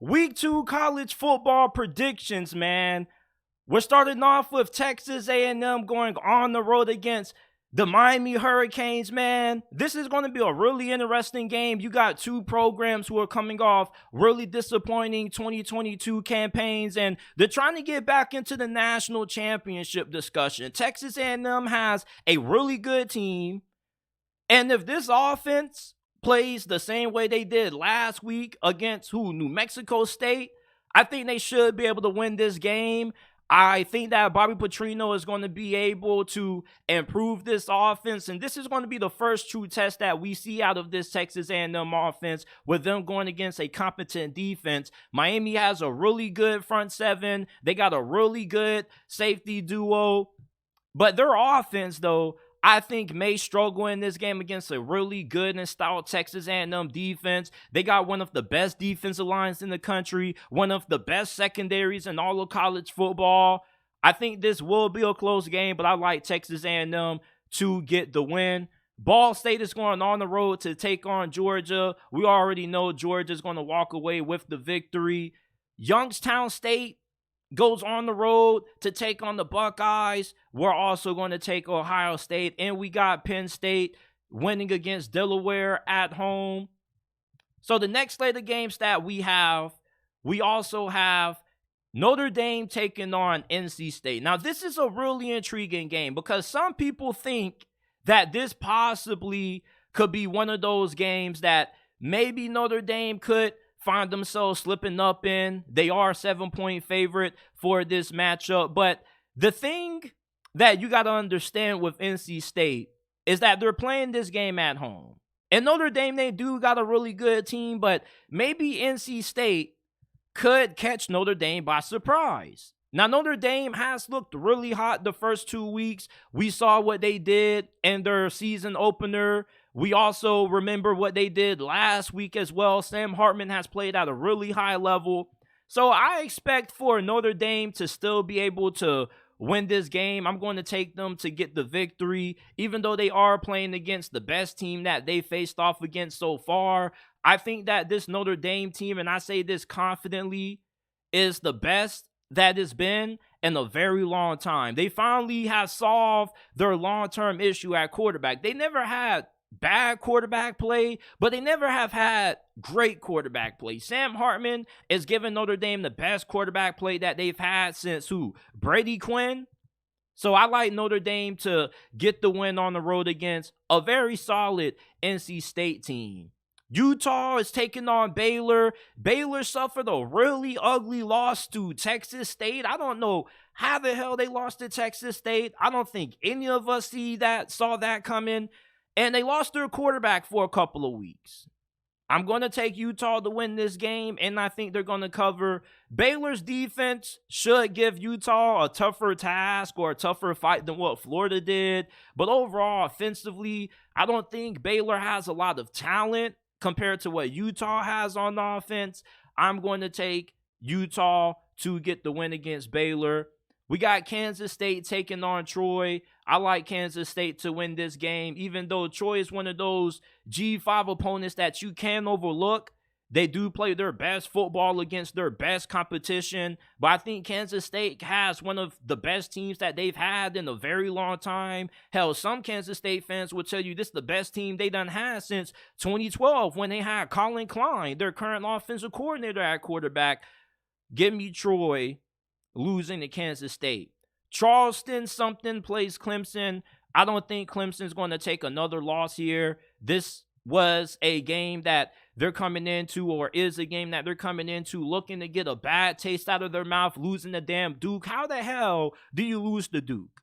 Week 2 college football predictions, man. We're starting off with Texas A&M going on the road against the Miami Hurricanes, man. This is going to be a really interesting game. You got two programs who are coming off really disappointing 2022 campaigns, and they're trying to get back into the national championship discussion. Texas A&M has a really good team, and if this offense plays the same way they did last week against New Mexico State, I think they should be able to win this game. I think that Bobby Petrino is going to be able to improve this offense, and this is going to be the first true test that we see out of this Texas A&M offense with them going against a competent defense. Miami has a really good front seven. They got a really good safety duo, but their offense, though, I think may struggle in this game against a really good and stout Texas A&M defense. They got one of the best defensive lines in the country, one of the best secondaries in all of college football. I think this will be a close game, but I like Texas A&M to get the win. Ball State is going on the road to take on Georgia. We already know Georgia is going to walk away with the victory. Youngstown State goes on the road to take on the Buckeyes. We're also going to take Ohio State, and we got Penn State winning against Delaware at home. So the next slate of games that we also have Notre Dame taking on NC State. Now, this is a really intriguing game because some people think that this possibly could be one of those games that maybe Notre Dame could find themselves slipping up in. They are a 7-point favorite for this matchup. But the thing that you got to understand with NC State is that they're playing this game at home. And Notre Dame, they do got a really good team, but maybe NC State could catch Notre Dame by surprise. Now, Notre Dame has looked really hot the first 2 weeks. We saw what they did in their season opener. We also remember what they did last week as well. Sam Hartman has played at a really high level. So I expect for Notre Dame to still be able to win this game. I'm going to take them to get the victory, even though they are playing against the best team that they faced off against so far. I think that this Notre Dame team, and I say this confidently, is the best that it's been in a very long time. They finally have solved their long-term issue at quarterback. They never had bad quarterback play, but they never have had great quarterback play. Sam Hartman is giving Notre Dame the best quarterback play that they've had since Brady Quinn. So I like Notre Dame to get the win on the road against a very solid NC State team. Utah is taking on Baylor. Baylor suffered a really ugly loss to Texas State. I don't know how the hell they lost to Texas State. I don't think any of us saw that coming. And they lost their quarterback for a couple of weeks. I'm going to take Utah to win this game, and I think they're going to cover. Baylor's defense should give Utah a tougher task or a tougher fight than what Florida did. But overall, offensively, I don't think Baylor has a lot of talent compared to what Utah has on offense. I'm going to take Utah to get the win against Baylor. We got Kansas State taking on Troy. I like Kansas State to win this game, even though Troy is one of those G5 opponents that you can't overlook. They do play their best football against their best competition, but I think Kansas State has one of the best teams that they've had in a very long time. Hell, some Kansas State fans will tell you this is the best team they done had since 2012 when they had Colin Klein, their current offensive coordinator at quarterback. Give me Troy losing to Kansas State. Charleston something plays Clemson. I don't think Clemson's going to take another loss here. This was a game that they're coming into, or is a game that they're coming into looking to get a bad taste out of their mouth, losing to damn Duke. How the hell do you lose to Duke?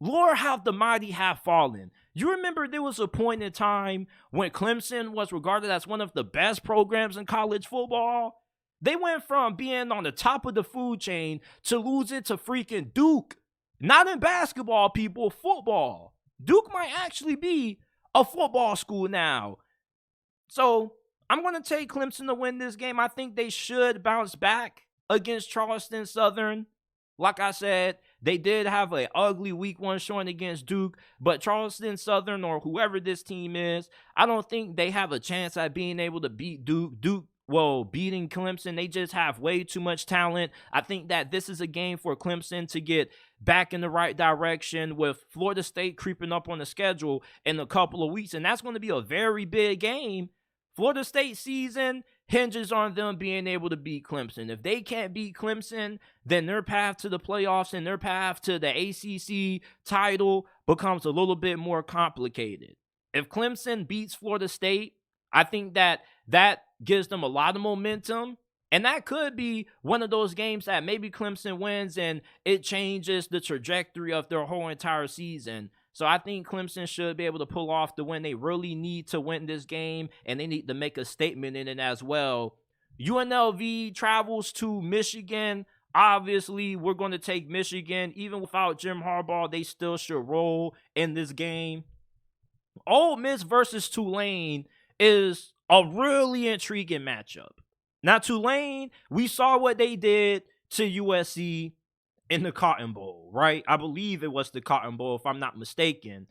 Lord, how the mighty have fallen. You remember there was a point in time when Clemson was regarded as one of the best programs in college football? They went from being on the top of the food chain to losing to freaking Duke. Not in basketball, people, football. Duke might actually be a football school now. So I'm going to take Clemson to win this game. I think they should bounce back against Charleston Southern. Like I said, they did have an ugly week 1 showing against Duke, but Charleston Southern or whoever this team is, I don't think they have a chance at being able to beat Duke. Duke beating Clemson. They just have way too much talent. I think that this is a game for Clemson to get back in the right direction, with Florida State creeping up on the schedule in a couple of weeks. And that's going to be a very big game. Florida State season hinges on them being able to beat Clemson. If they can't beat Clemson, then their path to the playoffs and their path to the ACC title becomes a little bit more complicated. If Clemson beats Florida State, I think that gives them a lot of momentum. And that could be one of those games that maybe Clemson wins and it changes the trajectory of their whole entire season. So I think Clemson should be able to pull off the win. They really need to win this game, and they need to make a statement in it as well. UNLV travels to Michigan. Obviously, we're going to take Michigan. Even without Jim Harbaugh, they still should roll in this game. Ole Miss versus Tulane is a really intriguing matchup. Now, Tulane, we saw what they did to USC in the Cotton Bowl, right? I believe it was the Cotton Bowl, if I'm not mistaken.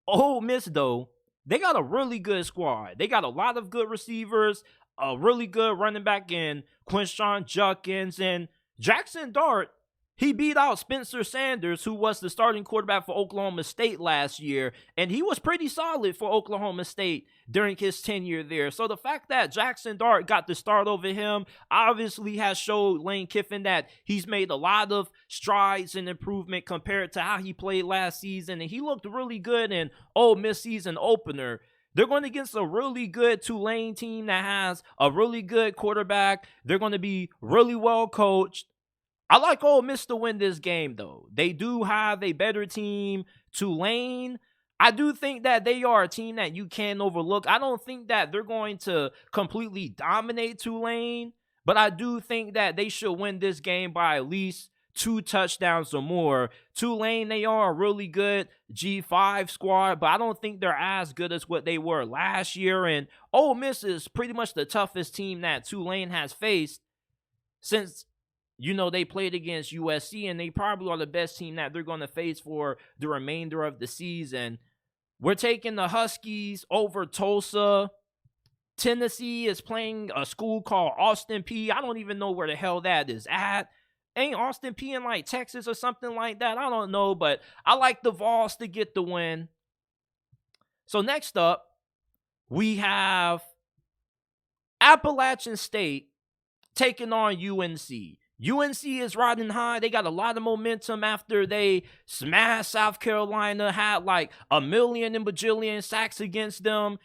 Ole Miss, though, they got a really good squad. They got a lot of good receivers, a really good running back in Quinshon Judkins, and Jackson Dart. He beat out Spencer Sanders, who was the starting quarterback for Oklahoma State last year, and he was pretty solid for Oklahoma State during his tenure there. So the fact that Jackson Dart got the start over him obviously has showed Lane Kiffin that he's made a lot of strides and improvement compared to how he played last season, and he looked really good in Ole Miss season opener. They're going against a really good Tulane team that has a really good quarterback. They're going to be really well coached. I like Ole Miss to win this game, though. They do have a better team. Tulane, I do think that they are a team that you can't overlook. I don't think that they're going to completely dominate Tulane, but I do think that they should win this game by at least 2 touchdowns or more. Tulane, they are a really good G5 squad, but I don't think they're as good as what they were last year. And Ole Miss is pretty much the toughest team that Tulane has faced since they played against USC, and they probably are the best team that they're going to face for the remainder of the season. We're taking the Huskies over Tulsa. Tennessee is playing a school called Austin Peay. I don't even know where the hell that is at. Ain't Austin Peay in like Texas or something like that? I don't know, but I like the Vols to get the win. So next up, we have Appalachian State taking on UNC. UNC is riding high. They got a lot of momentum after they smashed South Carolina, had like a million and bajillion sacks against them.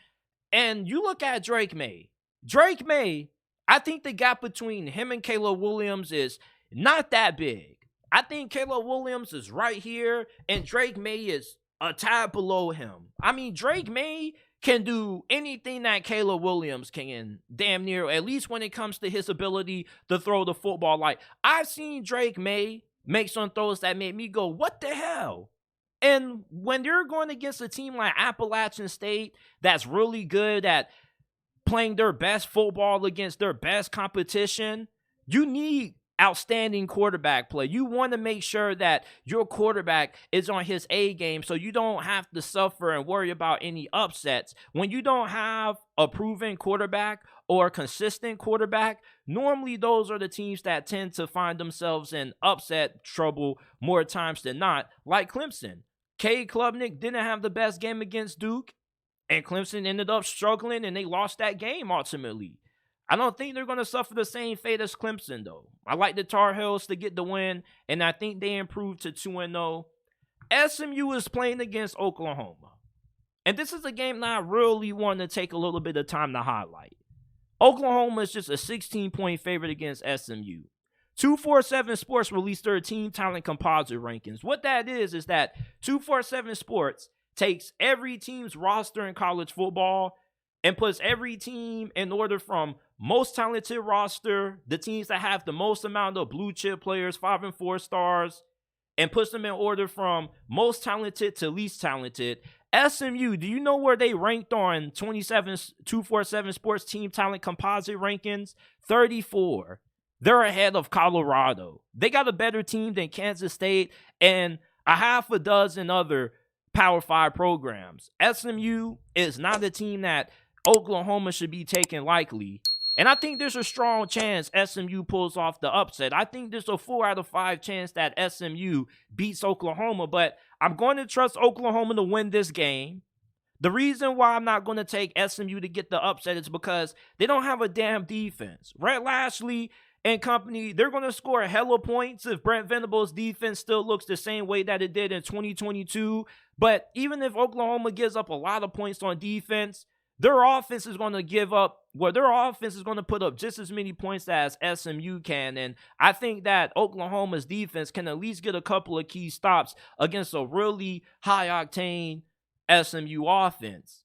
And you look at Drake May. Drake May, I think the gap between him and Caleb Williams is not that big. I think Caleb Williams is right here, and Drake May is a tad below him. I mean, Drake May can do anything that Caleb Williams can, damn near, at least when it comes to his ability to throw the football. Like, I've seen Drake May make some throws that made me go, what the hell? And when you're going against a team like Appalachian State that's really good at playing their best football against their best competition, you need outstanding quarterback play. You want to make sure that your quarterback is on his A game so you don't have to suffer and worry about any upsets. When you don't have a proven quarterback or a consistent quarterback, normally those are the teams that tend to find themselves in upset trouble more times than not, like Clemson. Cade Klubnik didn't have the best game against Duke, and Clemson ended up struggling, and they lost that game ultimately. I don't think they're going to suffer the same fate as Clemson, though. I like the Tar Heels to get the win, and I think they improved to 2-0. SMU is playing against Oklahoma. And this is a game that I really want to take a little bit of time to highlight. Oklahoma is just a 16-point favorite against SMU. 247 Sports released their team talent composite rankings. What that is that 247 Sports takes every team's roster in college football and puts every team in order from most talented roster, the teams that have the most amount of blue chip players, 5 and 4 stars, and puts them in order from most talented to least talented. SMU, do you know where they ranked on 247 Sports team talent composite rankings? 34. They're ahead of Colorado. They got a better team than Kansas State and a half a dozen other Power 5 programs. SMU is not a team that Oklahoma should be taken lightly. And I think there's a strong chance SMU pulls off the upset. I think there's a 4 out of 5 chance that SMU beats Oklahoma, but I'm going to trust Oklahoma to win this game. The reason why I'm not going to take SMU to get the upset is because they don't have a damn defense. Rhett Lashley and company, they're going to score hella points if Brent Venables' defense still looks the same way that it did in 2022. But even if Oklahoma gives up a lot of points on defense, their offense is going to put up just as many points as SMU can. And I think that Oklahoma's defense can at least get a couple of key stops against a really high-octane SMU offense.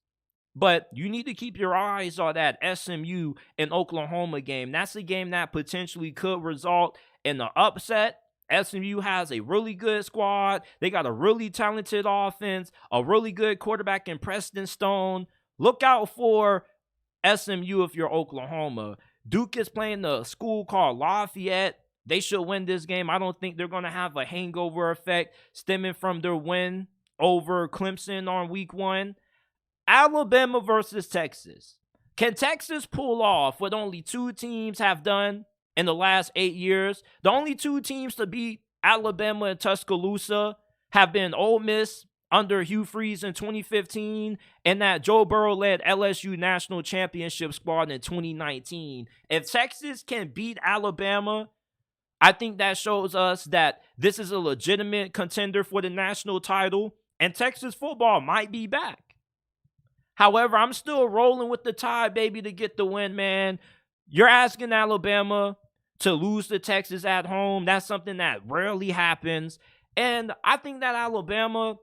But you need to keep your eyes on that SMU and Oklahoma game. That's a game that potentially could result in an upset. SMU has a really good squad. They got a really talented offense, a really good quarterback in Preston Stone. Look out for SMU if you're Oklahoma. Duke is playing a school called Lafayette. They should win this game. I don't think they're going to have a hangover effect stemming from their win over Clemson on week 1. Alabama versus Texas. Can Texas pull off what only 2 teams have done in the last 8 years? The only 2 teams to beat Alabama and Tuscaloosa have been Ole Miss under Hugh Freeze in 2015 and that Joe Burrow-led LSU National Championship squad in 2019. If Texas can beat Alabama, I think that shows us that this is a legitimate contender for the national title, and Texas football might be back. However, I'm still rolling with the Tide, baby, to get the win, man. You're asking Alabama to lose to Texas at home. That's something that rarely happens. And I think that Alabama,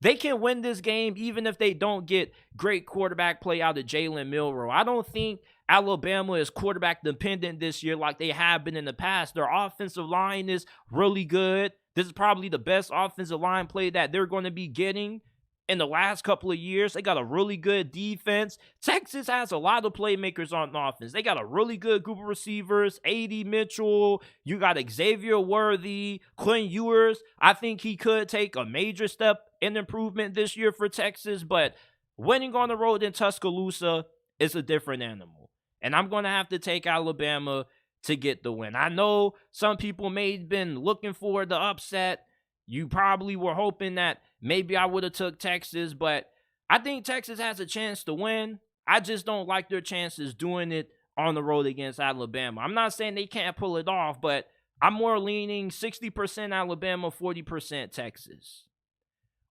they can win this game even if they don't get great quarterback play out of Jalen Milroe. I don't think Alabama is quarterback dependent this year like they have been in the past. Their offensive line is really good. This is probably the best offensive line play that they're going to be getting in the last couple of years. They got a really good defense. Texas has a lot of playmakers on offense. They got a really good group of receivers. A.D. Mitchell. You got Xavier Worthy. Quinn Ewers. I think he could take a major step in improvement this year for Texas. But winning on the road in Tuscaloosa is a different animal. And I'm going to have to take Alabama to get the win. I know some people may have been looking for the upset. You probably were hoping that maybe I would have took Texas, but I think Texas has a chance to win. I just don't like their chances doing it on the road against Alabama. I'm not saying they can't pull it off, but I'm more leaning 60% Alabama, 40% Texas.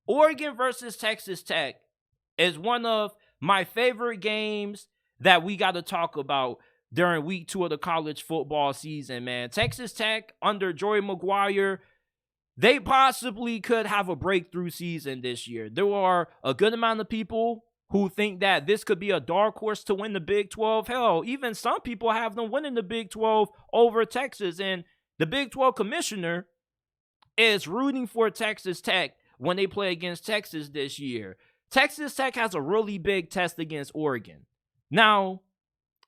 Oregon versus Texas Tech is one of my favorite games that we got to talk about during week 2 of the college football season, man. Texas Tech under Joey McGuire, they possibly could have a breakthrough season this year. There are a good amount of people who think that this could be a dark horse to win the Big 12. Hell, even some people have them winning the Big 12 over Texas. And the Big 12 commissioner is rooting for Texas Tech when they play against Texas this year. Texas Tech has a really big test against Oregon. Now,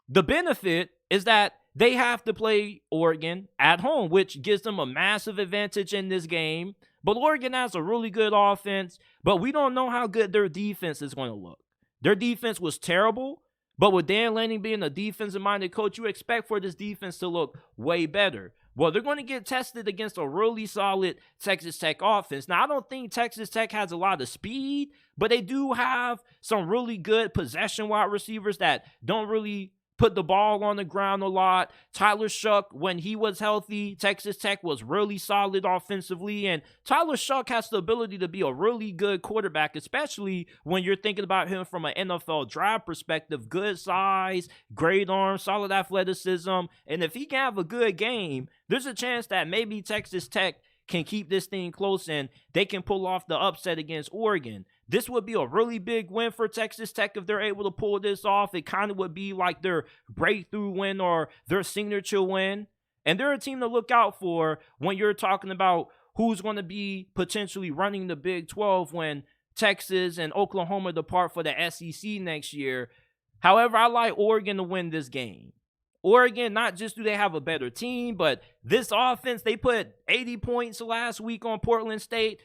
the benefit is that they have to play Oregon at home, which gives them a massive advantage in this game. But Oregon has a really good offense, but we don't know how good their defense is going to look. Their defense was terrible, but with Dan Lanning being a defensive-minded coach, you expect for this defense to look way better. Well, they're going to get tested against a really solid Texas Tech offense. Now, I don't think Texas Tech has a lot of speed, but they do have some really good possession wide receivers that don't really put the ball on the ground a lot. Tyler Shuck, when he was healthy, Texas Tech was really solid offensively. And Tyler Shuck has the ability to be a really good quarterback, especially when you're thinking about him from an NFL draft perspective. Good size, great arm, solid athleticism. And if he can have a good game, there's a chance that maybe Texas Tech can keep this thing close and they can pull off the upset against Oregon. This would be a really big win for Texas Tech if they're able to pull this off. It kind of would be like their breakthrough win or their signature win. And they're a team to look out for when you're talking about who's going to be potentially running the Big 12 when Texas and Oklahoma depart for the SEC next year. However, I like Oregon to win this game. Oregon, not just do they have a better team, but this offense, they put 80 points last week on Portland State.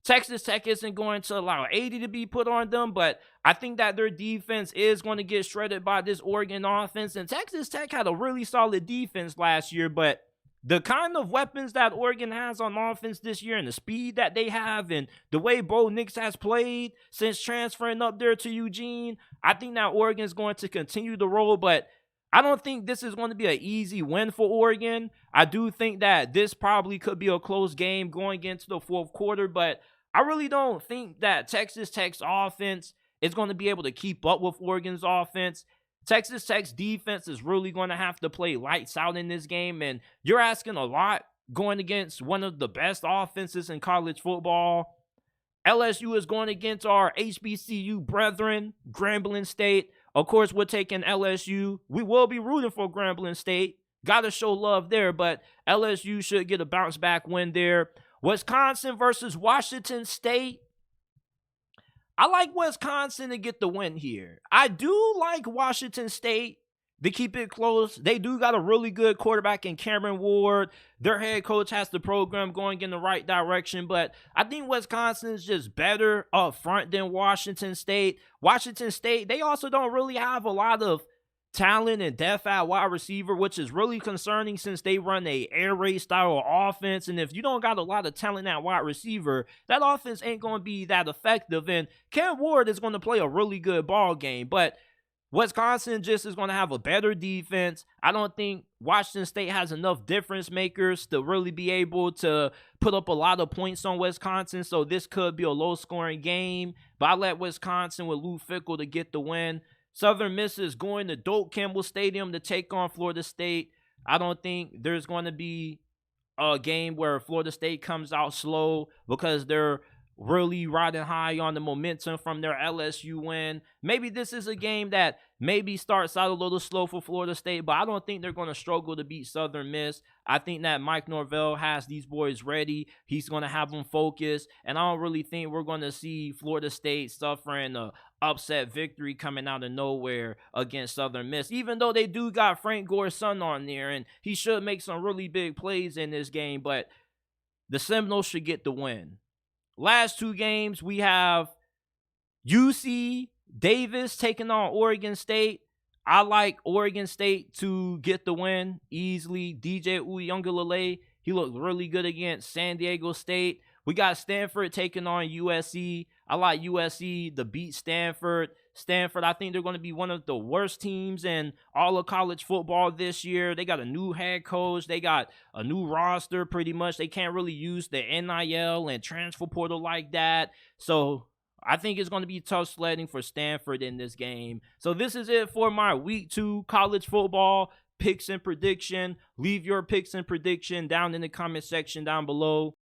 Texas Tech isn't going to allow 80 to be put on them, but I think that their defense is going to get shredded by this Oregon offense. And Texas Tech had a really solid defense last year, but the kind of weapons that Oregon has on offense this year and the speed that they have and the way Bo Nix has played since transferring up there to Eugene, I think that Oregon is going to continue to roll, but I don't think this is going to be an easy win for Oregon. I do think that this probably could be a close game going into the fourth quarter, but I really don't think that Texas Tech's offense is going to be able to keep up with Oregon's offense. Texas Tech's defense is really going to have to play lights out in this game, and you're asking a lot going against one of the best offenses in college football. LSU is going against our HBCU brethren, Grambling State. Of course, we're taking LSU. We will be rooting for Grambling State. Got to show love there, but LSU should get a bounce back win there. Wisconsin versus Washington State. I like Wisconsin to get the win here. I do like Washington State to keep it close. They do got a really good quarterback in Cameron Ward. Their head coach has the program going in the right direction, but I think Wisconsin is just better up front than Washington State. Washington State, they also don't really have a lot of talent and depth at wide receiver, which is really concerning since they run a air raid style offense. And if you don't got a lot of talent at wide receiver, that offense ain't going to be that effective. And Cam Ward is going to play a really good ball game, but Wisconsin just is going to have a better defense. I don't think Washington State has enough difference makers to really be able to put up a lot of points on Wisconsin, so this could be a low-scoring game. But I let Wisconsin with Lou Fickell to get the win. Southern Miss is going to Doak Campbell Stadium to take on Florida State. I don't think there's going to be a game where Florida State comes out slow because they're really riding high on the momentum from their LSU win. Maybe this is a game that maybe starts out a little slow for Florida State, but I don't think they're going to struggle to beat Southern Miss. I think that Mike Norvell has these boys ready. He's going to have them focused, and I don't really think we're going to see Florida State suffering a upset victory coming out of nowhere against Southern Miss, even though they do got Frank Gore's son on there, and he should make some really big plays in this game, but the Seminoles should get the win. Last two games, we have UC Davis taking on Oregon State. I like Oregon State to get the win easily. DJ Uiagalelei, he looked really good against San Diego State. We got Stanford taking on USC. I like USC to beat Stanford. Stanford, I think they're going to be one of the worst teams in all of college football this year. They got a new head coach. They got a new roster pretty much. They can't really use the NIL and transfer portal like that. So I think it's going to be tough sledding for Stanford in this game. So this is it for my week 2 college football picks and prediction. Leave your picks and prediction down in the comment section down below.